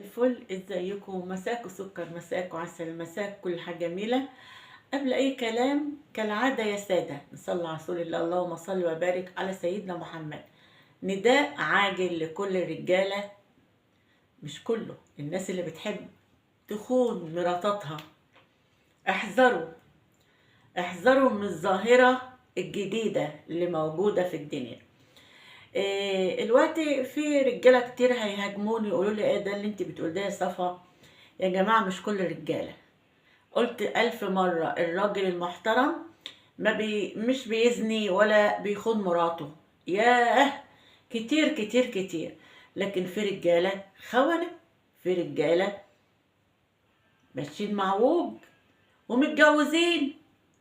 الفل، ازيكم؟ مساكوا سكر، مساكوا عسل، مساك كل حاجة جميلة. قبل أي كلام كالعادة يا سادة نصلي على رسول الله، اللهم صل وبارك على سيدنا محمد. نداء عاجل لكل الرجالة، مش كله، الناس اللي بتحب تخون مراتاتها. احذروا، احذروا من الظاهرة الجديدة اللي موجودة في الدنيا. الوقت في رجالة كتير هيهاجموني يقولوا لي ايه ده اللي انت بتقول ده يا صفا؟ يا جماعة مش كل الرجالة. قلت 1000 مرة الراجل المحترم مش بيزني ولا بيخون مراته. ياه، كتير كتير كتير. لكن في رجالة خونة، في رجالة ماشيين معوج ومتجوزين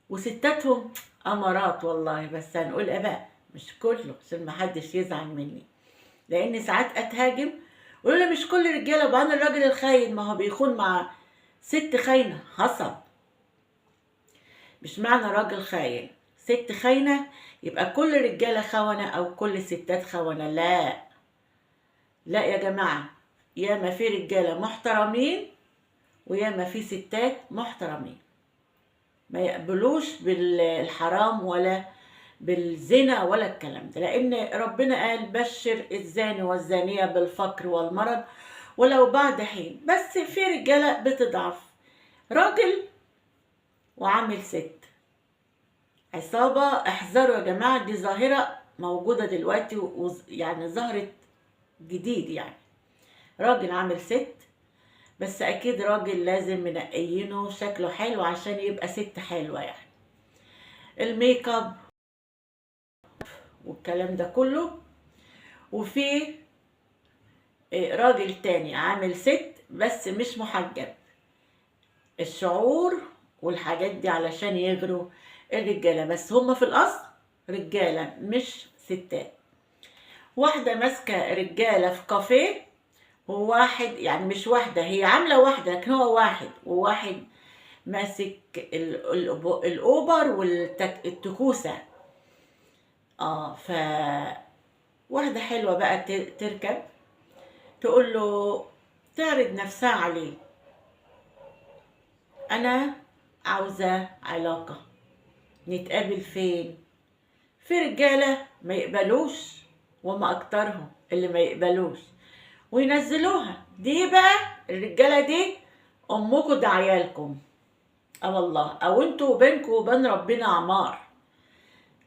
وستاتهم أمارات. والله بس هنقول ايه بقى؟ مش كله عشان محدش يزعل مني، لأن ساعات أتهاجم ويقولوا لي مش كل الرجالة. بقى أنا الراجل الخاين ما هو بيخون مع ست خاينة. حصل، مش معنى راجل خاين ست خاينة يبقى كل الرجالة خونة أو كل الستات خونة. لا لا يا جماعة، ياما في رجالة محترمين وياما في ستات محترمين ما يقبلوش بالحرام ولا بالزنا ولا الكلام ده، لأن ربنا قال بشر الزاني والزانية بالفقر والمرض ولو بعد حين. بس في رجالة بتضعف، راجل وعامل ست عصابة. احذروا يا جماعة، دي ظاهرة موجودة دلوقتي يعني ظهرت جديد. يعني راجل عامل ست، بس اكيد راجل لازم منقيينه شكله حلو عشان يبقى ست حلوة. يعني الميك اب والكلام ده كله. وفي راجل تاني عامل ست بس مش محجب. الشعور والحاجات دي علشان يغروا الرجالة، بس هما في الأصل رجالة مش ستات. واحدة ماسكة رجالة في كافيه، وواحد يعني مش واحدة، هي عاملة واحدة لكن هو واحد، وواحد ماسك الأوبر والتكوسة. ف واحدة حلوة بقى تركب، تقول له، تعرض نفسها عليه، أنا عاوزة علاقة، نتقابل فين؟ في رجالة ما يقبلوش، وما أكترهم اللي ما يقبلوش وينزلوها. دي بقى الرجالة دي أمكم ده عيالكم. والله، أو انتوا بينكم وبين ربنا عمار.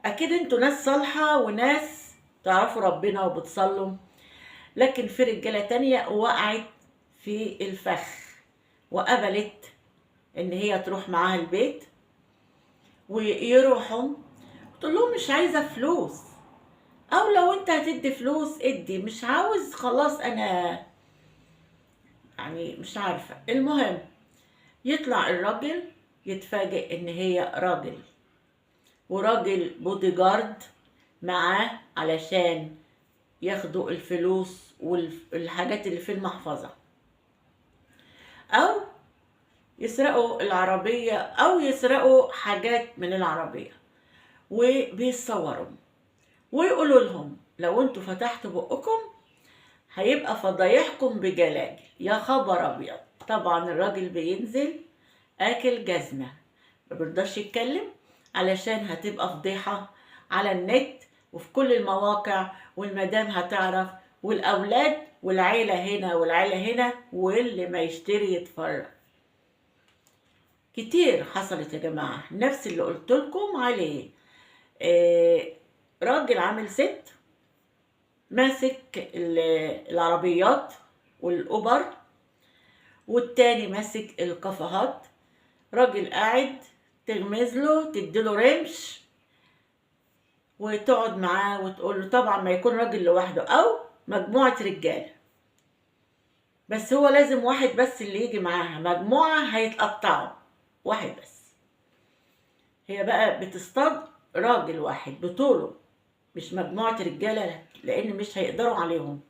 أكيد انتوا ناس صالحة وناس تعرفوا ربنا وبتصلوا، لكن في رجالة تانية وقعت في الفخ وقبلت إن هي تروح معاها البيت ويروحوا تقول لهم مش عايزة فلوس، او لو انت هتدي فلوس ادي، مش عاوز خلاص انا يعني مش عارفة. المهم يطلع الراجل يتفاجئ ان هي راجل، وراجل بودي جارد معاه علشان ياخدوا الفلوس والحاجات اللي في المحفظة، او يسرقوا العربية او يسرقوا حاجات من العربية. وبيتصوروا ويقولوا لهم لو انتوا فتحتوا بقكم هيبقى فضايحكم بجلاجل. يا خبر ابيض! طبعا الراجل بينزل اكل جزمة، ما بيرضاش يتكلم علشان هتبقى فضيحة على النت وفي كل المواقع، والمدام هتعرف، والاولاد والعيلة هنا والعيلة هنا، واللي ما يشتري يتفرج. كتير حصلت يا جماعة نفس اللي قلت لكم عليه. آه راجل عامل ست ماسك العربيات والأوبر، والتاني ماسك الكافيهات. راجل قاعد تغمز له تديله رمش وتقعد معاه وتقول له، طبعا ما يكون راجل لوحده أو مجموعة رجالة، بس هو لازم واحد بس اللي يجي معاها، مجموعة هيتقطعوا واحد بس. هي بقى بتصطاد راجل واحد بطوله، مش مجموعة رجالة، لأن مش هيقدروا عليهم،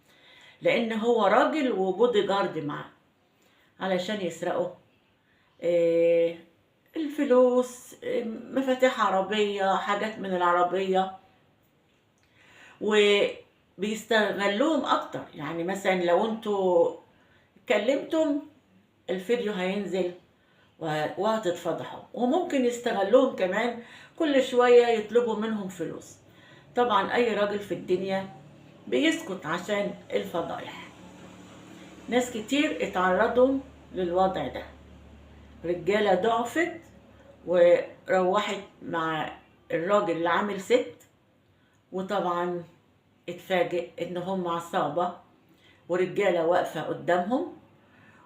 لأن هو راجل وبودي جارد معاه علشان يسرقوا الفلوس، مفاتيح عربية، حاجات من العربية. وبيستغلوهم أكتر. يعني مثلا لو انتوا كلمتم الفيديو هينزل وهتتفضحوا، وممكن يستغلوهم كمان كل شوية يطلبوا منهم فلوس. طبعا أي راجل في الدنيا بيسكت عشان الفضايح. ناس كتير اتعرضوا للوضع ده، رجالة ضعفت وروحت مع الراجل اللي عامل ست، وطبعا اتفاجئ ان هم عصابة ورجالة واقفة قدامهم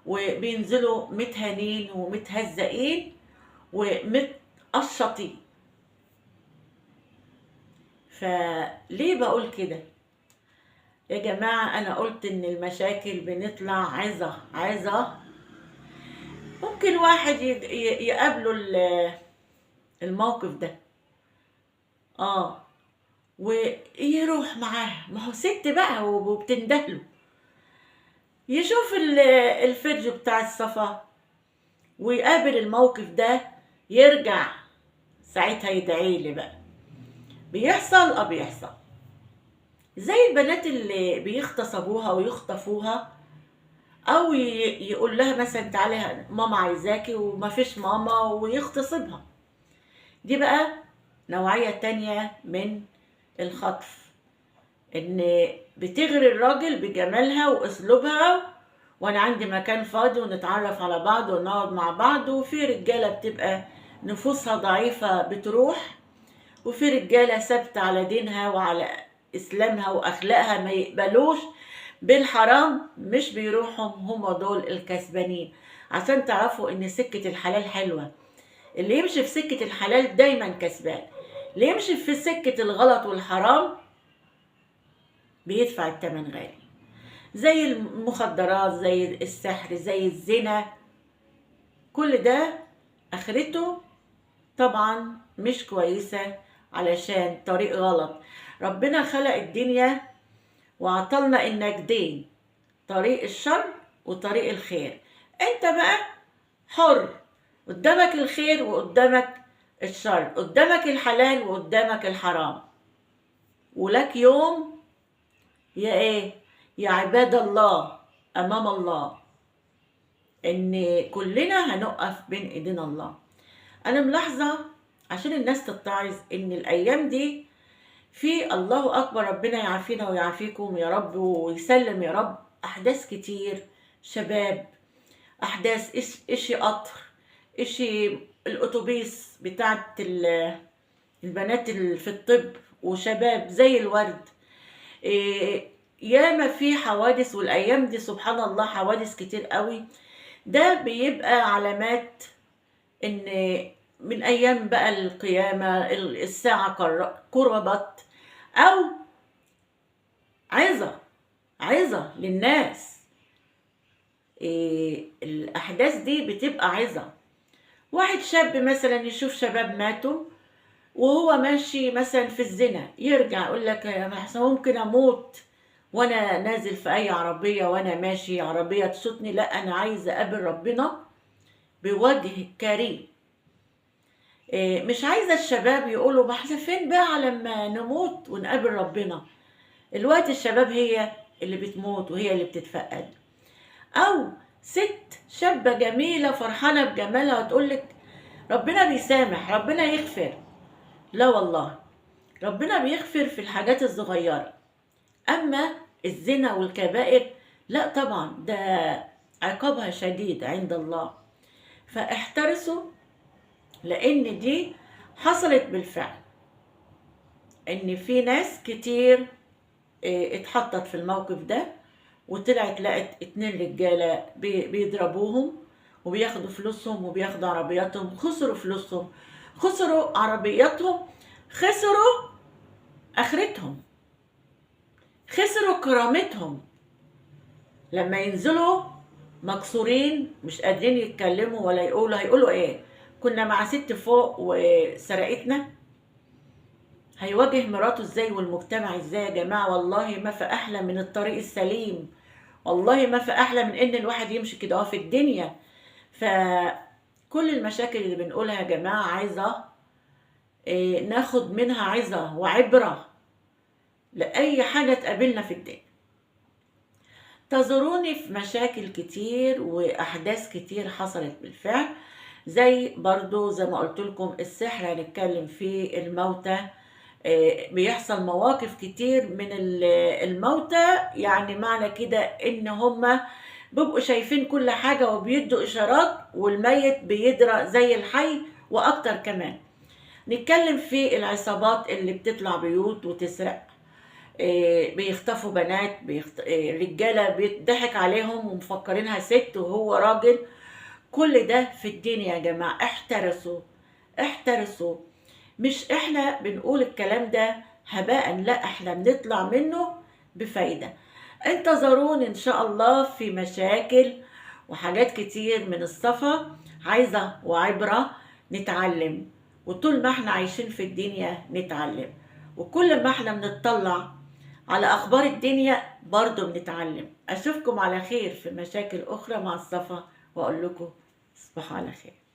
وبينزلوا متهانين ومتهزقين ومتقشطين. فليه بقول كده يا جماعة؟ أنا قلت إن المشاكل بنطلع عظة. ممكن واحد يقابله الموقف ده ويروح معاها، ما هو ست بقى وبتندهله، يشوف الفيديو بتاع الصفا ويقابل الموقف ده، يرجع ساعتها يدعي لي بقى. بيحصل بيحصل زي البنات اللي بيغتصبوها ويخطفوها، او يقول لها مثلا تعالي ماما عايزاكي وما فيش ماما ويغتصبها. دي بقى نوعية تانية من الخطف، ان بتغري الراجل بجمالها واسلوبها، وانا عندي مكان فاضي ونتعرف على بعض ونقعد مع بعض. وفي رجالة بتبقى نفوسها ضعيفة بتروح، وفي رجالة ثابتة على دينها وعلى اسلامها واخلاقها ما يقبلوش بالحرام، مش بيروحوا هم دول الكسبانين. عشان تعرفوا ان سكة الحلال حلوة، اللي يمشي في سكة الحلال دايما كسبان، اللي يمشي في سكة الغلط والحرام بيدفع الثمن غالي، زي المخدرات، زي السحر، زي الزنا. كل ده اخرته طبعا مش كويسة، علشان طريق غلط. ربنا خلق الدنيا وعطلنا النجدين، طريق الشر وطريق الخير. انت بقى حر، قدامك الخير وقدامك الشر، قدامك الحلال وقدامك الحرام، ولك يوم يا عباد الله امام الله، ان كلنا هنقف بين ايدينا الله. انا ملاحظة عشان الناس تتعظ ان الايام دي في الله اكبر، ربنا يعافينا ويعافيكم يا رب ويسلم يا رب، احداث كتير، شباب، احداث اشي قطر، اشي الاتوبيس بتاعت البنات اللي في الطب، وشباب زي الورد. ياما في حوادث، والايام دي سبحان الله حوادث كتير قوي. ده بيبقى علامات ان من ايام بقى القيامة، الساعة قربت، او عظة للناس. الاحداث دي بتبقى عظة. واحد شاب مثلا يشوف شباب ماتوا وهو ماشي مثلا في الزنا، يرجع يقول لك يا محسن ممكن اموت وانا نازل في اي عربية، وانا ماشي عربية تشوتني، لا انا عايز اقابل ربنا بوجه كريم. مش عايزة الشباب يقولوا ما احنا فين بقى لما نموت ونقابل ربنا. الوقت الشباب هي اللي بتموت وهي اللي بتتفقد. او ست شابة جميلة فرحانة بجمالها وتقولك ربنا بيسامح، ربنا يغفر. لا والله، ربنا بيغفر في الحاجات الصغيرة، اما الزنا والكبائر لا طبعا، ده عقابها شديد عند الله. فاحترسوا، لان دي حصلت بالفعل، ان في ناس كتير اتحطت في الموقف ده، وطلعت لقت 2 رجالة بيضربوهم وبياخدوا فلوسهم وبياخدوا عربياتهم. خسروا فلوسهم، خسروا عربياتهم، خسروا اخرتهم، خسروا كرامتهم. لما ينزلوا مكسورين مش قادرين يتكلموا ولا يقولوا، هيقولوا ايه؟ كنا مع ست فوق وسرقتنا. هيواجه مراته ازاي والمجتمع ازاي يا جماعة؟ والله ما في احلى من الطريق السليم، والله ما في احلى من ان الواحد يمشي كده في الدنيا. فكل المشاكل اللي بنقولها يا جماعة عايزة ناخد منها عظة وعبرة لأي حاجة تقابلنا في الدنيا. تزوروني في مشاكل كتير وأحداث كتير حصلت بالفعل، زي برضو زي ما قلت لكم السحر هنتكلم فيه، الموتى. بيحصل مواقف كتير من الموتى، يعني معنى كده ان هما بيبقوا شايفين كل حاجة وبيدوا إشارات، والميت بيدرى زي الحي وأكتر كمان. نتكلم في العصابات اللي بتطلع بيوت وتسرق، بيخطفوا بنات، رجالة بيضحك عليهم ومفكرينها ست وهو راجل. كل ده في الدين يا جماعة، احترسوا احترسوا. مش احنا بنقول الكلام ده هباء، لا احنا بنطلع منه بفايدة. انتظرون ان شاء الله في مشاكل وحاجات كتير من الصفا، عايزة وعبرة نتعلم. وطول ما احنا عايشين في الدنيا نتعلم، وكل ما احنا بنطلع على اخبار الدنيا برضو بنتعلم. اشوفكم على خير في مشاكل اخرى مع الصفا، واقول لكم تصبحوا على خير.